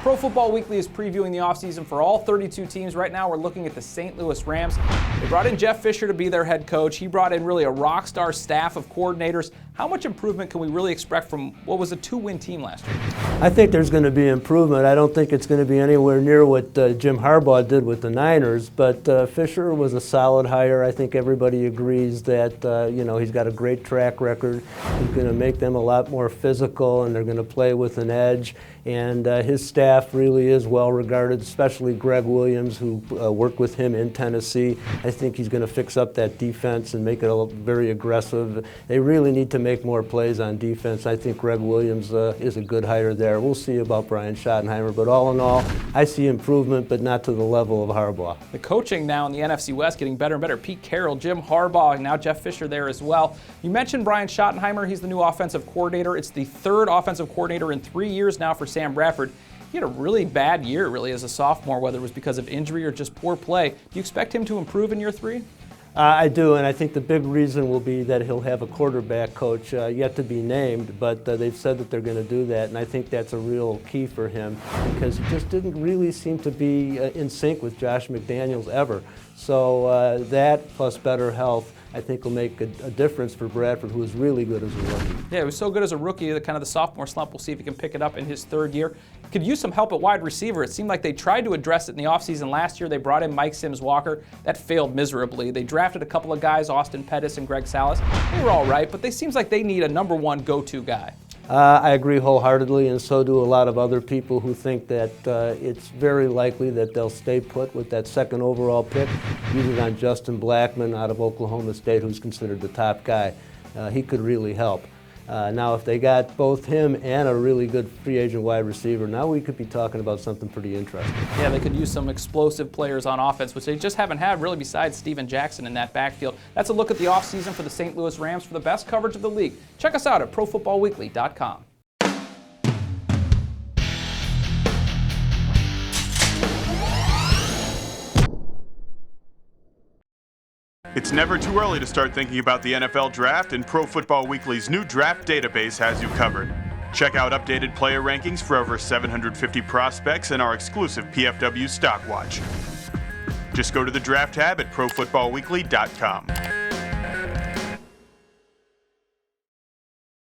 Pro Football Weekly is previewing the offseason for all 32 teams. Right now we're looking at the St. Louis Rams. They brought in Jeff Fisher to be their head coach. He brought in really a rock star staff of coordinators. How much improvement can we really expect from what was a 2-win team last year? I think there's going to be improvement. I don't think it's going to be anywhere near what Jim Harbaugh did with the Niners, but Fisher was a solid hire. I think everybody agrees that he's got a great track record. He's going to make them a lot more physical, and they're going to play with an edge. And his staff really is well regarded, especially Greg Williams, who worked with him in Tennessee. I think he's going to fix up that defense and make it very aggressive. They really need to make more plays on defense. I think Greg Williams is a good hire there. We'll see about Brian Schottenheimer, but all in all, I see improvement, but not to the level of Harbaugh. The coaching now in the NFC West getting better and better. Pete Carroll, Jim Harbaugh, and now Jeff Fisher there as well. You mentioned Brian Schottenheimer. He's the new offensive coordinator. It's the third offensive coordinator in 3 years now for Sam Bradford. He had a really bad year, really, as a sophomore, whether it was because of injury or just poor play. Do you expect him to improve in year 3? I do, and I think the big reason will be that he'll have a quarterback coach yet to be named, but they've said that they're going to do that, and I think that's a real key for him because he just didn't really seem to be in sync with Josh McDaniels ever. So that plus better health, I think, will make a difference for Bradford, who is really good as a rookie. Yeah, he was so good as a rookie, the sophomore slump. We'll see if he can pick it up in his third year. Could use some help at wide receiver. It seemed like they tried to address it in the offseason last year. They brought in Mike Sims-Walker. That failed miserably. They drafted a couple of guys, Austin Pettis and Greg Salas. They were all right, but they seems like they need a number one go-to guy. I agree wholeheartedly, and so do a lot of other people who think that it's very likely that they'll stay put with that second overall pick, using on Justin Blackmon out of Oklahoma State, who's considered the top guy. He could really help. Now, if they got both him and a really good free agent wide receiver, now we could be talking about something pretty interesting. Yeah, they could use some explosive players on offense, which they just haven't had really besides Steven Jackson in that backfield. That's a look at the offseason for the St. Louis Rams. For the best coverage of the league, check us out at ProFootballWeekly.com. It's never too early to start thinking about the NFL Draft, and Pro Football Weekly's new draft database has you covered. Check out updated player rankings for over 750 prospects and our exclusive PFW Stock Watch. Just go to the Draft tab at ProFootballWeekly.com.